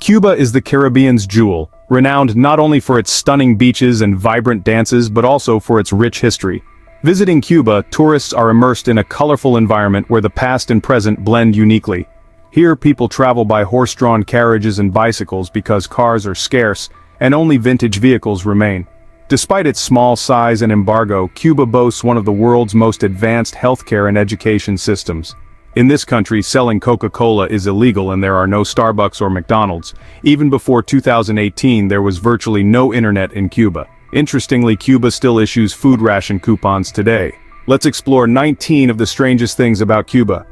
Cuba is the Caribbean's jewel, renowned not only for its stunning beaches and vibrant dances but also for its rich history. Visiting Cuba, tourists are immersed in a colorful environment where the past and present blend uniquely. Here people travel by horse-drawn carriages and bicycles because cars are scarce and only vintage vehicles remain. Despite its small size and embargo, Cuba boasts one of the world's most advanced healthcare and education systems. In this country, selling Coca-Cola is illegal and there are no Starbucks or McDonald's. Even before 2018, there was virtually no internet in Cuba. Interestingly, Cuba still issues food ration coupons today. Let's explore 19 of the strangest things about Cuba.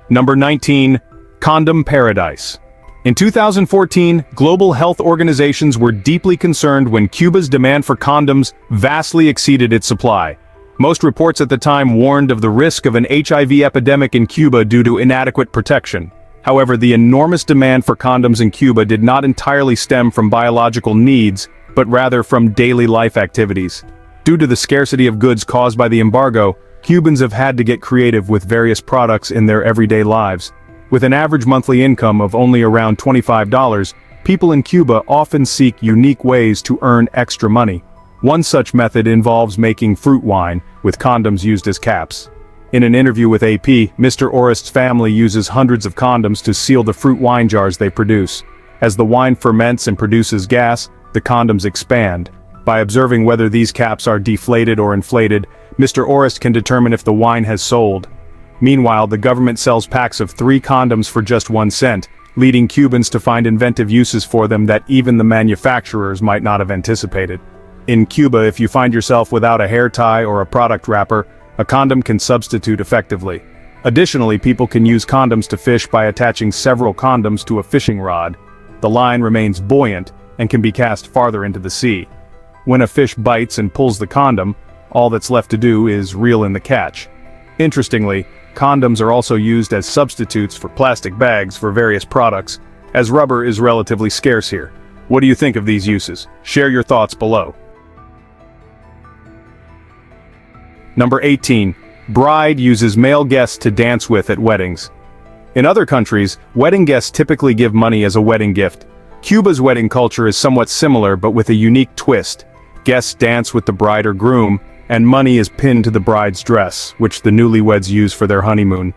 Number 19. Condom Paradise. In 2014, global health organizations were deeply concerned when Cuba's demand for condoms vastly exceeded its supply. Most reports at the time warned of the risk of an HIV epidemic in Cuba due to inadequate protection. However, the enormous demand for condoms in Cuba did not entirely stem from biological needs, but rather from daily life activities. Due to the scarcity of goods caused by the embargo, Cubans have had to get creative with various products in their everyday lives. With an average monthly income of only around $25, people in Cuba often seek unique ways to earn extra money. One such method involves making fruit wine, with condoms used as caps. In an interview with AP, Mr. Orest's family uses hundreds of condoms to seal the fruit wine jars they produce. As the wine ferments and produces gas, the condoms expand. By observing whether these caps are deflated or inflated, Mr. Orest can determine if the wine has sold. Meanwhile, the government sells packs of 3 condoms for just 1 cent, leading Cubans to find inventive uses for them that even the manufacturers might not have anticipated. In Cuba, if you find yourself without a hair tie or a product wrapper, a condom can substitute effectively. Additionally, people can use condoms to fish by attaching several condoms to a fishing rod. The line remains buoyant and can be cast farther into the sea. When a fish bites and pulls the condom, all that's left to do is reel in the catch. Interestingly, condoms are also used as substitutes for plastic bags for various products, as rubber is relatively scarce here. What do you think of these uses? Share your thoughts below. Number 18. Bride uses male guests to dance with at weddings. In other countries, wedding guests typically give money as a wedding gift. Cuba's wedding culture is somewhat similar but with a unique twist. Guests dance with the bride or groom, and money is pinned to the bride's dress, which the newlyweds use for their honeymoon.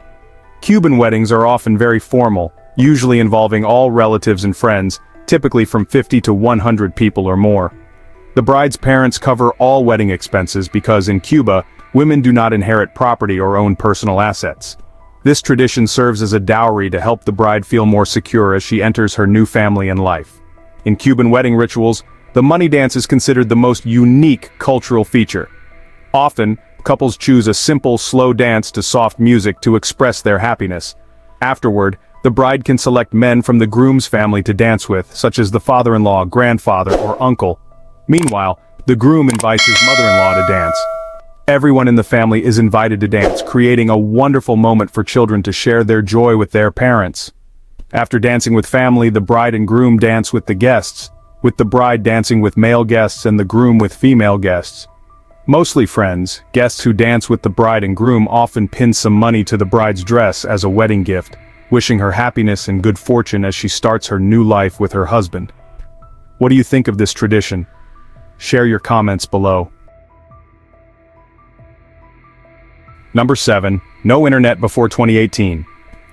Cuban weddings are often very formal, usually involving all relatives and friends, typically from 50 to 100 people or more. The bride's parents cover all wedding expenses because in Cuba, women do not inherit property or own personal assets. This tradition serves as a dowry to help the bride feel more secure as she enters her new family and life. In Cuban wedding rituals, the money dance is considered the most unique cultural feature. Often, couples choose a simple, slow dance to soft music to express their happiness. Afterward, the bride can select men from the groom's family to dance with, such as the father-in-law, grandfather, or uncle. Meanwhile, the groom invites his mother-in-law to dance. Everyone in the family is invited to dance, creating a wonderful moment for children to share their joy with their parents. After dancing with family, the bride and groom dance with the guests, with the bride dancing with male guests and the groom with female guests. Mostly friends, guests who dance with the bride and groom often pin some money to the bride's dress as a wedding gift, wishing her happiness and good fortune as she starts her new life with her husband. What do you think of this tradition? Share your comments below. Number 7. No internet before 2018.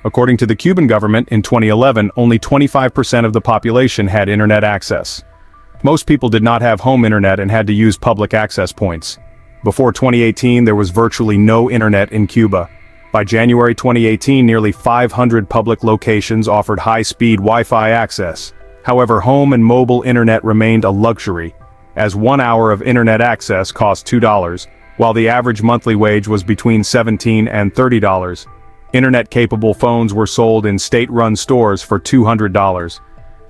According to the Cuban government, in 2011, only 25% of the population had internet access. Most people did not have home internet and had to use public access points. Before 2018, there was virtually no internet in Cuba. By January 2018, nearly 500 public locations offered high-speed Wi-Fi access. However, home and mobile internet remained a luxury, as 1 hour of internet access cost $2, while the average monthly wage was between $17 and $30. Internet-capable phones were sold in state-run stores for $200.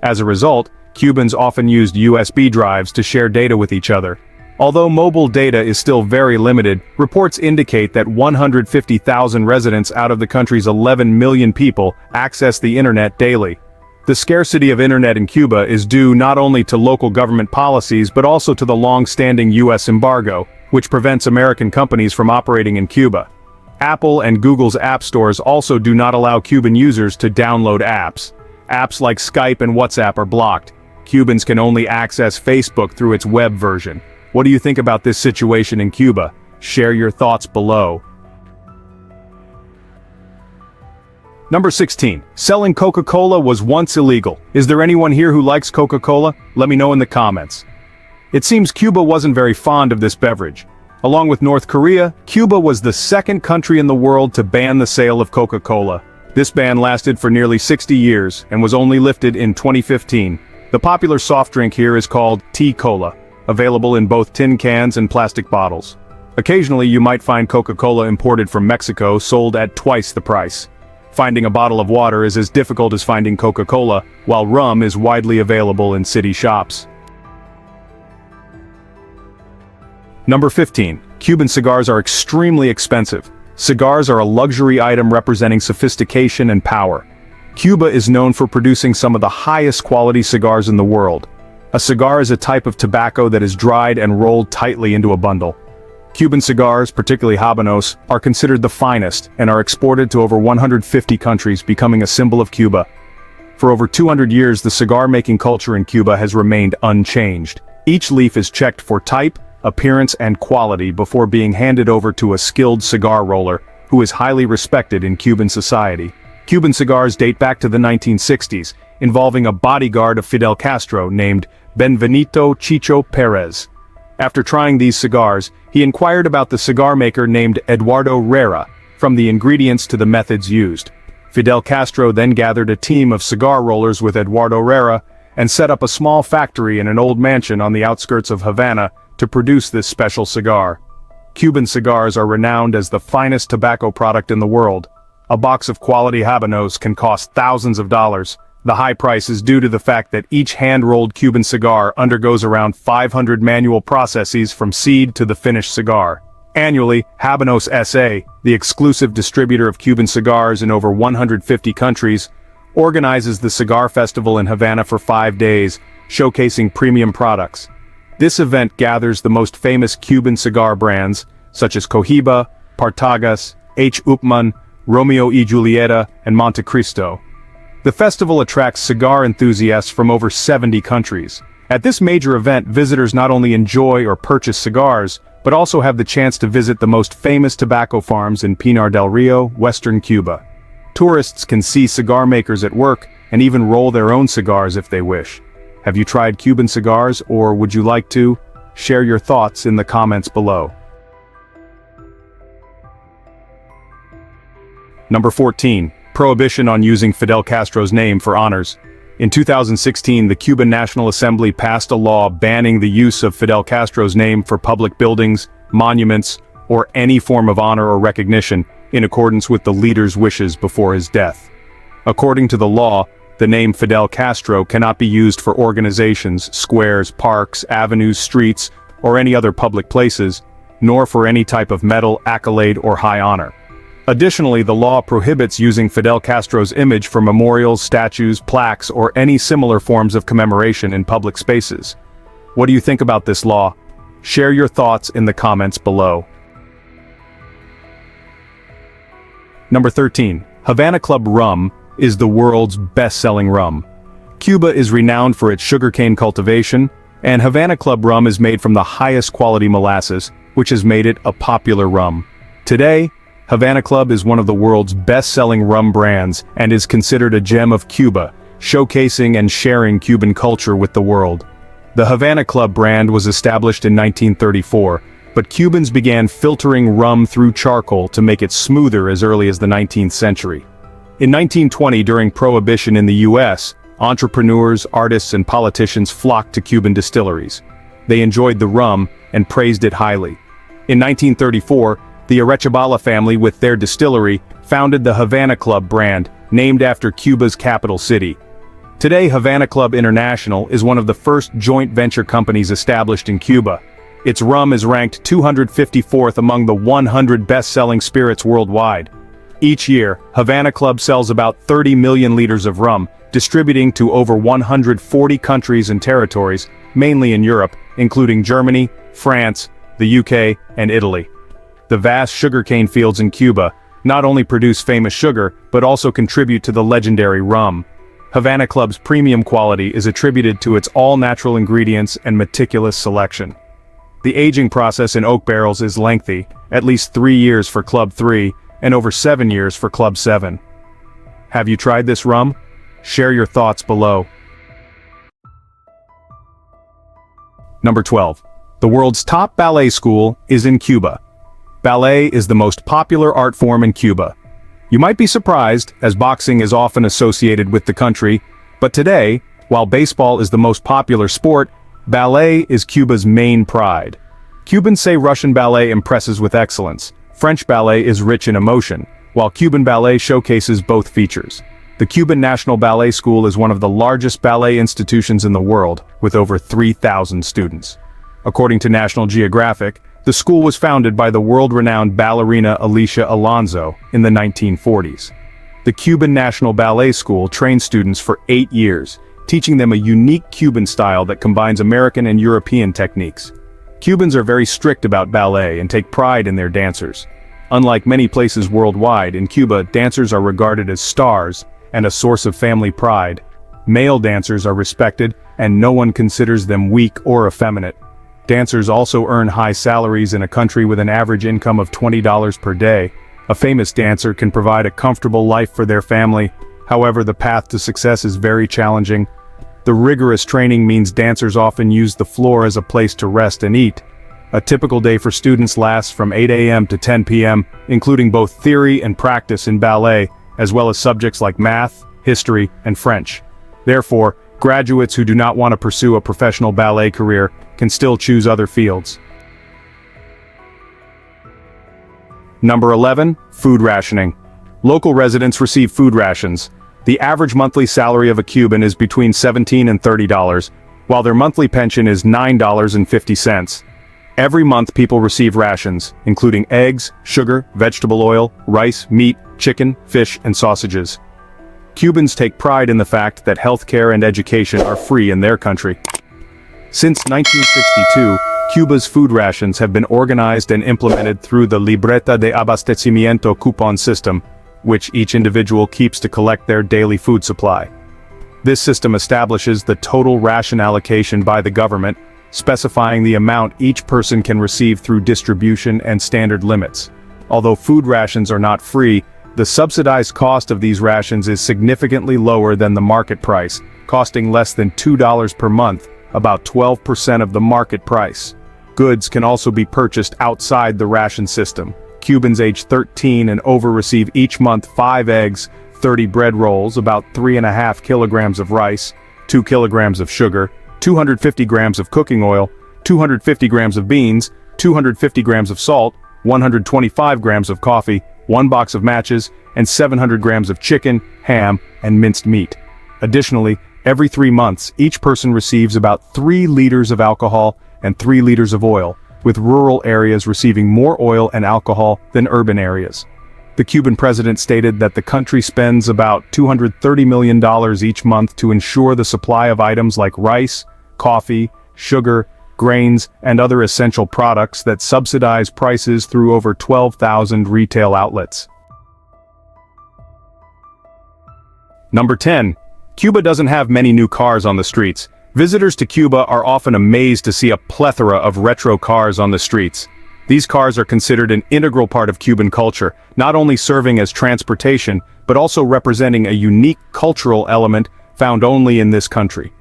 As a result, Cubans often used USB drives to share data with each other. Although mobile data is still very limited, reports indicate that 150,000 residents out of the country's 11 million people access the internet daily. The scarcity of internet in Cuba is due not only to local government policies but also to the long-standing U.S. embargo, which prevents American companies from operating in Cuba. Apple and Google's app stores also do not allow Cuban users to download apps. Apps like Skype and WhatsApp are blocked. Cubans can only access Facebook through its web version. What do you think about this situation in Cuba? Share your thoughts below. Number 16. Selling Coca-Cola was once illegal. Is there anyone here who likes Coca-Cola? Let me know in the comments. It seems Cuba wasn't very fond of this beverage. Along with North Korea, Cuba was the second country in the world to ban the sale of Coca-Cola. This ban lasted for nearly 60 years and was only lifted in 2015. The popular soft drink here is called tea cola, available in both tin cans and plastic bottles. Occasionally you might find Coca-Cola imported from Mexico sold at twice the price. Finding a bottle of water is as difficult as finding Coca-Cola, while rum is widely available in city shops. Number 15. Cuban cigars are extremely expensive. Cigars are a luxury item representing sophistication and power. Cuba is known for producing some of the highest quality cigars in the world. A cigar is a type of tobacco that is dried and rolled tightly into a bundle. Cuban cigars, particularly habanos, are considered the finest and are exported to over 150 countries, becoming a symbol of Cuba. For over 200 years, the cigar-making culture in Cuba has remained unchanged. Each leaf is checked for type, appearance and quality before being handed over to a skilled cigar roller, who is highly respected in Cuban society. Cuban cigars date back to the 1960s, involving a bodyguard of Fidel Castro named Benvenito Chicho Perez. After trying these cigars, he inquired about the cigar maker named Eduardo Rera, from the ingredients to the methods used. Fidel Castro then gathered a team of cigar rollers with Eduardo Rera and set up a small factory in an old mansion on the outskirts of Havana to produce this special cigar. Cuban cigars are renowned as the finest tobacco product in the world. A box of quality habanos can cost thousands of dollars. The high price is due to the fact that each hand-rolled Cuban cigar undergoes around 500 manual processes from seed to the finished cigar. Annually, Habanos S.A., the exclusive distributor of Cuban cigars in over 150 countries, organizes the Cigar Festival in Havana for 5 days, showcasing premium products. This event gathers the most famous Cuban cigar brands, such as Cohiba, Partagas, H. Upmann, Romeo y Julieta, and Montecristo. The festival attracts cigar enthusiasts from over 70 countries. At this major event, visitors not only enjoy or purchase cigars, but also have the chance to visit the most famous tobacco farms in Pinar del Rio, western Cuba. Tourists can see cigar makers at work and even roll their own cigars if they wish. Have you tried Cuban cigars, or would you like to? Share your thoughts in the comments below. Number 14. Prohibition on using Fidel Castro's name for honors. In 2016, the Cuban National Assembly passed a law banning the use of Fidel Castro's name for public buildings, monuments, or any form of honor or recognition, in accordance with the leader's wishes before his death. According to the law, the name Fidel Castro cannot be used for organizations, squares, parks, avenues, streets, or any other public places, nor for any type of medal, accolade, or high honor. Additionally, the law prohibits using Fidel Castro's image for memorials, statues, plaques, or any similar forms of commemoration in public spaces. What do you think about this law? Share your thoughts in the comments below. Number 13. Havana Club rum is the world's best-selling rum. Cuba is renowned for its sugarcane cultivation, and Havana Club rum is made from the highest quality molasses, which has made it a popular rum. Today, Havana Club is one of the world's best-selling rum brands and is considered a gem of Cuba, showcasing and sharing Cuban culture with the world. The Havana Club brand was established in 1934, but Cubans began filtering rum through charcoal to make it smoother as early as the 19th century. In 1920, during Prohibition in the U.S., entrepreneurs, artists, and politicians flocked to Cuban distilleries. They enjoyed the rum and praised it highly. In 1934, the Arechabala family, with their distillery, founded the Havana Club brand, named after Cuba's capital city. Today, Havana Club International is one of the first joint venture companies established in Cuba. Its rum is ranked 254th among the 100 best-selling spirits worldwide. Each year, Havana Club sells about 30 million liters of rum, distributing to over 140 countries and territories, mainly in Europe, including Germany, France, the UK, and Italy. The vast sugarcane fields in Cuba not only produce famous sugar, but also contribute to the legendary rum. Havana Club's premium quality is attributed to its all-natural ingredients and meticulous selection. The aging process in oak barrels is lengthy, at least 3 years for Club 3, and over 7 years for Club 7. Have you tried this rum? Share your thoughts below. Number 12. The world's top ballet school is in Cuba. Ballet is the most popular art form in Cuba. You might be surprised, as boxing is often associated with the country, but today, while baseball is the most popular sport, ballet is Cuba's main pride. Cubans say Russian ballet impresses with excellence. French ballet is rich in emotion, while Cuban ballet showcases both features. The Cuban National Ballet School is one of the largest ballet institutions in the world, with over 3,000 students. According to National Geographic, the school was founded by the world-renowned ballerina Alicia Alonso in the 1940s. The Cuban National Ballet School trained students for 8 years, teaching them a unique Cuban style that combines American and European techniques. Cubans are very strict about ballet and take pride in their dancers. Unlike many places worldwide, in Cuba, dancers are regarded as stars and a source of family pride. Male dancers are respected, and no one considers them weak or effeminate. Dancers also earn high salaries in a country with an average income of $20 per day. A famous dancer can provide a comfortable life for their family. However, the path to success is very challenging. The rigorous training means dancers often use the floor as a place to rest and eat. A typical day for students lasts from 8 a.m. to 10 p.m., including both theory and practice in ballet, as well as subjects like math, history, and French. Therefore, graduates who do not want to pursue a professional ballet career can still choose other fields. Number 11. Food rationing. Local residents receive food rations. The average monthly salary of a Cuban is between $17 and $30, while their monthly pension is $9.50. Every month people receive rations, including eggs, sugar, vegetable oil, rice, meat, chicken, fish, and sausages. Cubans take pride in the fact that healthcare and education are free in their country. Since 1962, Cuba's food rations have been organized and implemented through the Libreta de Abastecimiento coupon system, which each individual keeps to collect their daily food supply. This system establishes the total ration allocation by the government, specifying the amount each person can receive through distribution and standard limits. Although food rations are not free, the subsidized cost of these rations is significantly lower than the market price, costing less than $2 per month, about 12% of the market price. Goods can also be purchased outside the ration system. Cubans age 13 and over receive each month 5 eggs, 30 bread rolls, about 3.5 kilograms of rice, 2 kilograms of sugar, 250 grams of cooking oil, 250 grams of beans, 250 grams of salt, 125 grams of coffee, 1 box of matches, and 700 grams of chicken, ham, and minced meat. Additionally, every 3 months, each person receives about 3 liters of alcohol and 3 liters of oil, with rural areas receiving more oil and alcohol than urban areas. The Cuban president stated that the country spends about $230 million each month to ensure the supply of items like rice, coffee, sugar, grains, and other essential products that subsidize prices through over 12,000 retail outlets. Number 10. Cuba doesn't have many new cars on the streets. Visitors to Cuba are often amazed to see a plethora of retro cars on the streets. These cars are considered an integral part of Cuban culture, not only serving as transportation, but also representing a unique cultural element found only in this country.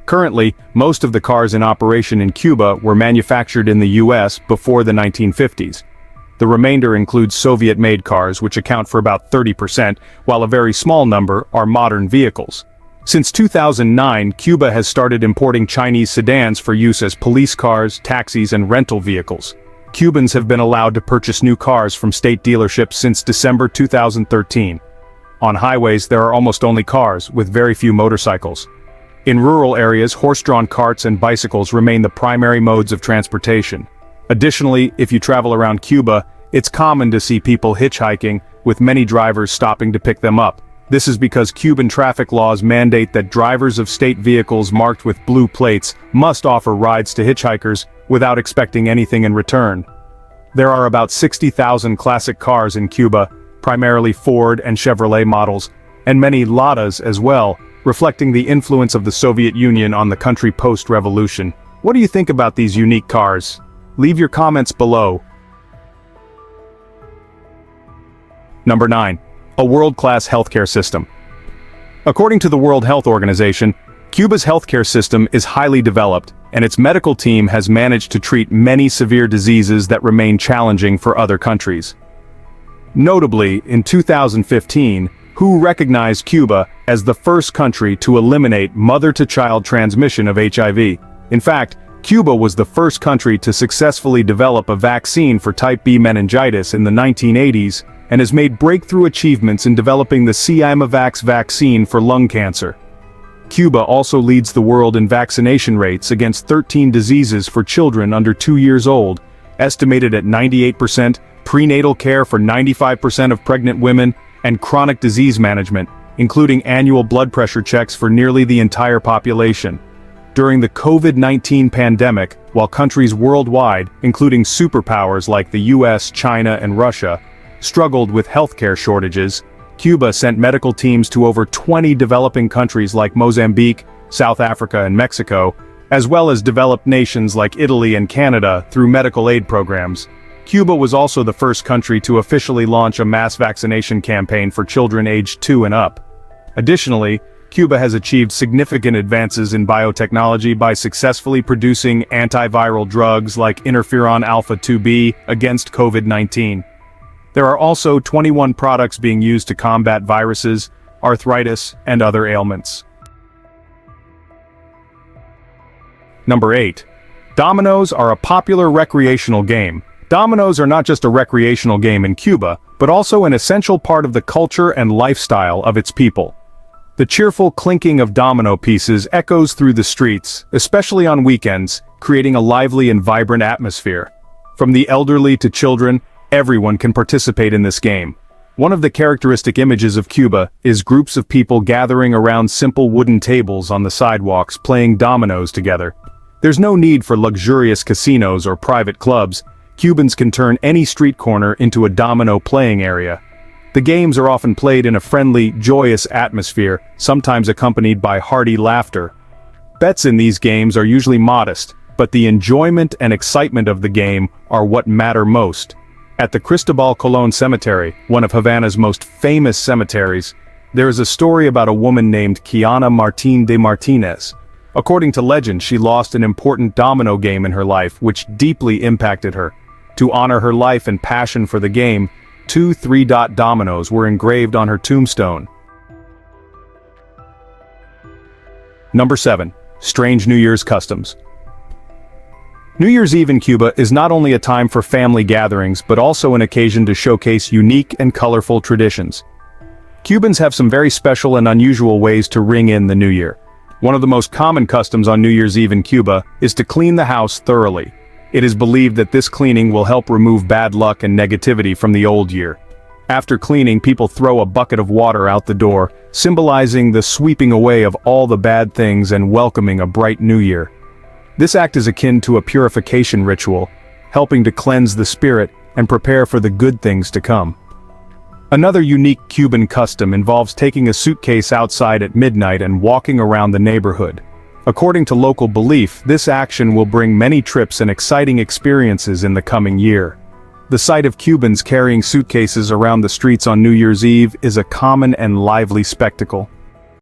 Currently, most of the cars in operation in Cuba were manufactured in the US before the 1950s. The remainder includes Soviet-made cars, which account for about 30%, while a very small number are modern vehicles. Since 2009, Cuba has started importing Chinese sedans for use as police cars, taxis, and rental vehicles. Cubans have been allowed to purchase new cars from state dealerships since December 2013. On highways, there are almost only cars, with very few motorcycles. In rural areas, horse-drawn carts and bicycles remain the primary modes of transportation. Additionally, if you travel around Cuba, it's common to see people hitchhiking, with many drivers stopping to pick them up. This is because Cuban traffic laws mandate that drivers of state vehicles marked with blue plates must offer rides to hitchhikers without expecting anything in return. There are about 60,000 classic cars in Cuba, primarily Ford and Chevrolet models, and many Ladas as well, reflecting the influence of the Soviet Union on the country post-revolution. What do you think about these unique cars? Leave your comments below. Number 9. A world-class healthcare system. According to the World Health Organization, Cuba's healthcare system is highly developed, and its medical team has managed to treat many severe diseases that remain challenging for other countries. Notably, in 2015, WHO recognized Cuba as the first country to eliminate mother-to-child transmission of HIV. In fact, Cuba was the first country to successfully develop a vaccine for type B meningitis in the 1980s, and has made breakthrough achievements in developing the Comirnaty vaccine for lung cancer. Cuba also leads the world in vaccination rates against 13 diseases for children under 2 years old, estimated at 98%, prenatal care for 95% of pregnant women, and chronic disease management, including annual blood pressure checks for nearly the entire population. During the COVID-19 pandemic, while countries worldwide, including superpowers like the US, China, and Russia, struggled with healthcare shortages, Cuba sent medical teams to over 20 developing countries like Mozambique, South Africa, and Mexico, as well as developed nations like Italy and Canada through medical aid programs. Cuba was also the first country to officially launch a mass vaccination campaign for children aged 2 and up. Additionally, Cuba has achieved significant advances in biotechnology by successfully producing antiviral drugs like interferon alpha-2b against COVID-19. There are also 21 products being used to combat viruses, arthritis, and other ailments. Number 8. Dominoes are a popular recreational game. Dominoes are not just a recreational game in Cuba, but also an essential part of the culture and lifestyle of its people. The cheerful clinking of domino pieces echoes through the streets, especially on weekends, creating a lively and vibrant atmosphere. From the elderly to children, everyone can participate in this game. One of the characteristic images of Cuba is groups of people gathering around simple wooden tables on the sidewalks playing dominoes together. There's no need for luxurious casinos or private clubs. Cubans can turn any street corner into a domino playing area. The games are often played in a friendly, joyous atmosphere, sometimes accompanied by hearty laughter. Bets in these games are usually modest, but the enjoyment and excitement of the game are what matter most. At the Cristobal Colon Cemetery, one of Havana's most famous cemeteries, there is a story about a woman named Kiana Martín de Martínez. According to legend, she lost an important domino game in her life, which deeply impacted her. To honor her life and passion for the game, 2 three-dot dominoes were engraved on her tombstone. Number 7. Strange New Year's customs. New Year's Eve in Cuba is not only a time for family gatherings but also an occasion to showcase unique and colorful traditions. Cubans have some very special and unusual ways to ring in the new year. One of the most common customs on New Year's Eve in Cuba is to clean the house thoroughly. It is believed that this cleaning will help remove bad luck and negativity from the old year. After cleaning, people throw a bucket of water out the door, symbolizing the sweeping away of all the bad things and welcoming a bright new year. This act is akin to a purification ritual, helping to cleanse the spirit and prepare for the good things to come. Another unique Cuban custom involves taking a suitcase outside at midnight and walking around the neighborhood. According to local belief, this action will bring many trips and exciting experiences in the coming year. The sight of Cubans carrying suitcases around the streets on New Year's Eve is a common and lively spectacle.